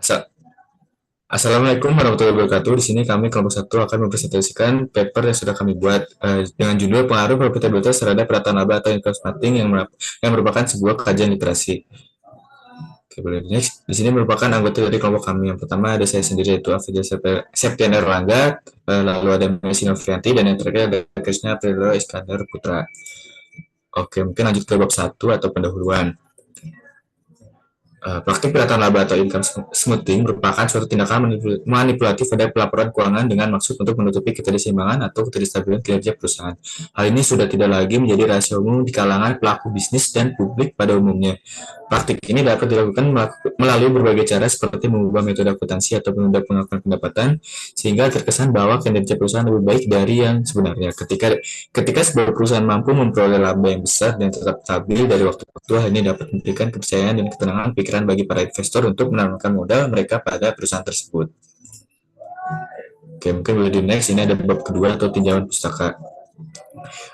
Sa- Assalamualaikum warahmatullahi wabarakatuh. Di sini kami kelompok satu akan mempresentasikan paper yang sudah kami buat dengan judul pengaruh profitabilitas terhadap perataan laba atau income marketing yang merupakan sebuah kajian literasi. Oke, boleh next. Di sini merupakan anggota dari kelompok kami. Yang pertama ada saya sendiri yaitu Afidya Septian Erlangga, lalu ada Messi Novianti, dan yang terakhir ada Krisna Aprilo Iskandar Putra. Oke, mungkin lanjut ke bab satu atau pendahuluan. Praktik perataan laba atau income smoothing merupakan suatu tindakan manipulatif pada pelaporan keuangan dengan maksud untuk menutupi ketidakseimbangan atau ketidakstabilan kinerja perusahaan. Hal ini sudah tidak lagi menjadi rahasia umum di kalangan pelaku bisnis dan publik pada umumnya. Praktik ini dapat dilakukan melalui berbagai cara seperti mengubah metode akuntansi atau menunda pengakuan pendapatan sehingga terkesan bahwa kinerja perusahaan lebih baik dari yang sebenarnya. Ketika sebuah perusahaan mampu memperoleh laba yang besar dan tetap stabil dari waktu ke waktu, hal ini dapat memberikan kepercayaan dan ketenangan pikiran bagi para investor untuk menanamkan modal mereka pada perusahaan tersebut. Oke, mungkin boleh di next. Ini ada bab kedua atau tinjauan pustaka.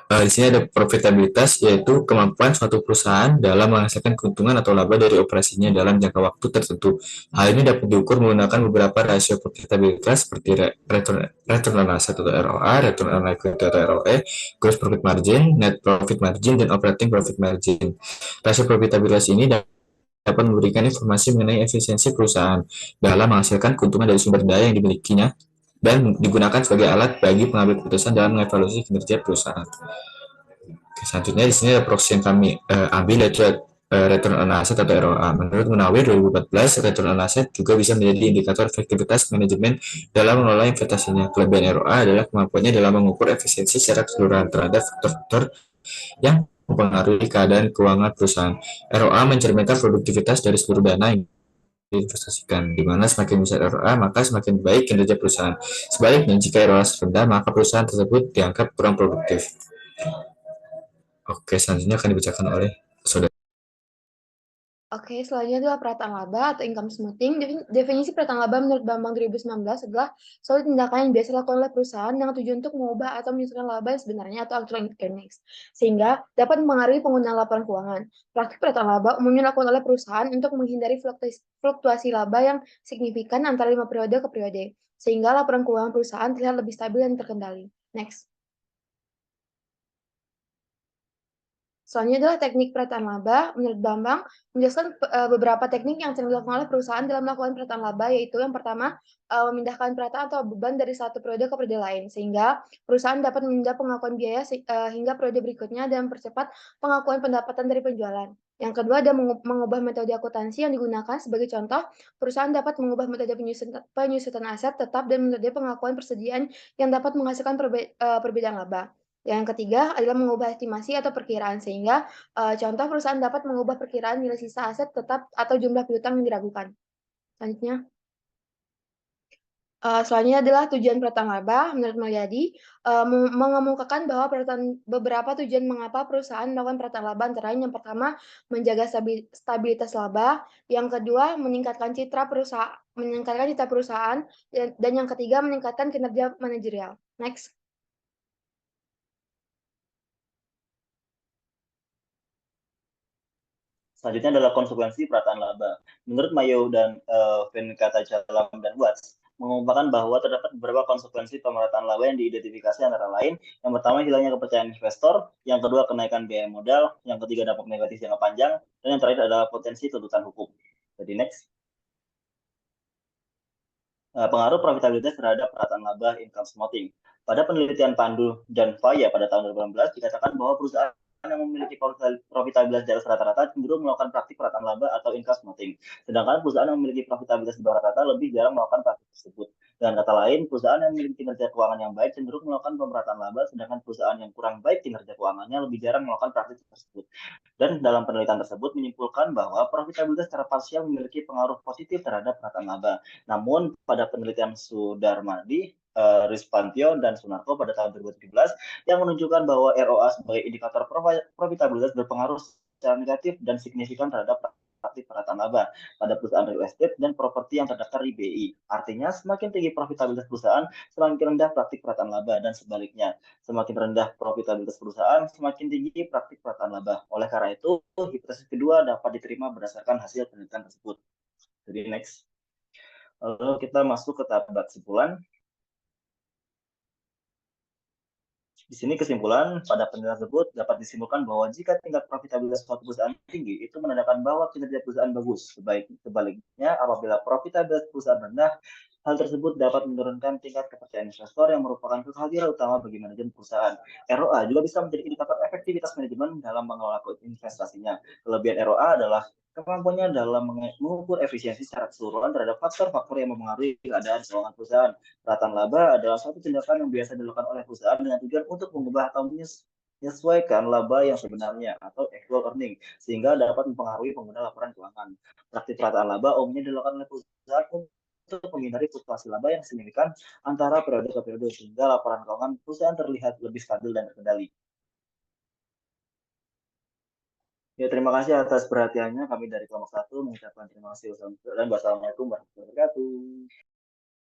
Di sini ada profitabilitas, yaitu kemampuan suatu perusahaan dalam menghasilkan keuntungan atau laba dari operasinya dalam jangka waktu tertentu. Hal ini dapat diukur menggunakan beberapa rasio profitabilitas seperti return on asset atau ROA, return on equity atau ROE, gross profit margin, net profit margin, dan operating profit margin. Rasio profitabilitas ini dapat memberikan informasi mengenai efisiensi perusahaan dalam menghasilkan keuntungan dari sumber daya yang dimilikinya dan digunakan sebagai alat bagi pengambil keputusan dalam mengevaluasi kinerja perusahaan. Selanjutnya di sini ada proxy yang kami ambil yaitu return on asset atau ROA. Menurut Munawir 2014, return on asset juga bisa menjadi indikator efektivitas manajemen dalam mengelola investasinya. Kelebihan ROA adalah kemampuannya dalam mengukur efisiensi secara keseluruhan terhadap faktor-faktor yang mempengaruhi keadaan keuangan perusahaan. ROA mencerminkan produktivitas dari seluruh dana yang diinvestasikan, di mana semakin besar ROA, maka semakin baik kinerja perusahaan. Sebaliknya, jika ROA rendah, maka perusahaan tersebut dianggap kurang produktif. Oke, selanjutnya akan dibacakan oleh saudara. Oke, selanjutnya adalah perataan laba atau income smoothing. Definisi perataan laba menurut Bambang 2019 adalah suatu tindakan yang biasa dilakukan oleh perusahaan dengan tujuan untuk mengubah atau menyusun laba yang sebenarnya atau actual earnings, sehingga dapat mempengaruhi penggunaan laporan keuangan. Praktik perataan laba umumnya dilakukan oleh perusahaan untuk menghindari fluktuasi laba yang signifikan antara 5 periode ke periode, sehingga laporan keuangan perusahaan terlihat lebih stabil dan terkendali. Next. Selanjutnya adalah teknik perataan laba. Menurut Bambang, menjelaskan beberapa teknik yang sering dilakukan oleh perusahaan dalam melakukan perataan laba, yaitu yang pertama, memindahkan perataan atau beban dari satu periode ke periode lain, sehingga perusahaan dapat menunda pengakuan biaya hingga periode berikutnya dan mempercepat pengakuan pendapatan dari penjualan. Yang kedua ada mengubah metode akuntansi yang digunakan. Sebagai contoh, perusahaan dapat mengubah metode penyusutan aset tetap dan metode pengakuan persediaan yang dapat menghasilkan perbedaan laba. Yang ketiga adalah mengubah estimasi atau perkiraan, sehingga contoh perusahaan dapat mengubah perkiraan nilai sisa aset tetap atau jumlah piutang yang diragukan. Selanjutnya, selanjutnya adalah tujuan perataan laba. Menurut Mulyadi, mengemukakan bahwa beberapa tujuan mengapa perusahaan melakukan perataan laba antara lain yang pertama menjaga stabilitas laba, yang kedua meningkatkan citra perusahaan, dan yang ketiga meningkatkan kinerja manajerial. Next. Selanjutnya adalah konsekuensi perataan laba. Menurut Mayo dan Venkatachalam dan Watts, mengungkapkan bahwa terdapat beberapa konsekuensi pemerataan laba yang diidentifikasi antara lain. Yang pertama, hilangnya kepercayaan investor. Yang kedua, kenaikan biaya modal. Yang ketiga, dampak negatif jangka panjang. Dan yang terakhir adalah potensi tuntutan hukum. Jadi next. Pengaruh profitabilitas terhadap perataan laba income smoothing. Pada penelitian Pandu dan Faya pada tahun 2018 dikatakan bahwa perusahaan yang memiliki profitabilitas di atas rata-rata cenderung melakukan praktik perataan laba atau income smoothing. Sedangkan perusahaan yang memiliki profitabilitas di bawah rata-rata lebih jarang melakukan praktik tersebut. Dengan kata lain, perusahaan yang memiliki kinerja keuangan yang baik cenderung melakukan pemerataan laba, sedangkan perusahaan yang kurang baik kinerja keuangannya lebih jarang melakukan praktik tersebut. Dan dalam penelitian tersebut menyimpulkan bahwa profitabilitas secara parsial memiliki pengaruh positif terhadap perataan laba. Namun pada penelitian Sudarmadi, Rispantio dan Sunarko pada tahun 2017 yang menunjukkan bahwa ROA sebagai indikator profitabilitas berpengaruh secara negatif dan signifikan terhadap praktik perataan laba pada perusahaan real estate dan properti yang terdaftar di BI. Artinya semakin tinggi profitabilitas perusahaan, semakin rendah praktik perataan laba dan sebaliknya. Semakin rendah profitabilitas perusahaan, semakin tinggi praktik perataan laba. Oleh karena itu, hipotesis kedua dapat diterima berdasarkan hasil penelitian tersebut. Jadi next. Lalu kita masuk ke tahap kesimpulan. Di sini kesimpulan, pada penelitian tersebut dapat disimpulkan bahwa jika tingkat profitabilitas suatu perusahaan tinggi, itu menandakan bahwa kinerja perusahaan bagus. Sebaliknya, apabila profitabilitas perusahaan rendah, hal tersebut dapat menurunkan tingkat kepercayaan investor yang merupakan kekhawatiran utama bagi manajemen perusahaan. ROA juga bisa menjadi indikator efektivitas manajemen dalam mengelola investasinya. Kelebihan ROA adalah kemampuannya dalam mengukur efisiensi secara keseluruhan terhadap faktor-faktor yang mempengaruhi keadaan keuangan perusahaan. Perataan laba adalah suatu tindakan yang biasa dilakukan oleh perusahaan dengan tujuan untuk mengubah atau menyesuaikan laba yang sebenarnya atau actual earning, sehingga dapat mempengaruhi pengguna laporan keuangan. Praktik perataan laba umumnya dilakukan oleh perusahaan untuk menghindari fluktuasi laba yang signifikan antara periode ke periode, sehingga laporan keuangan perusahaan terlihat lebih stabil dan terkendali. Ya, terima kasih atas perhatiannya. Kami dari kelompok 1 mengucapkan terima kasih. Dan wassalamualaikum warahmatullahi wabarakatuh.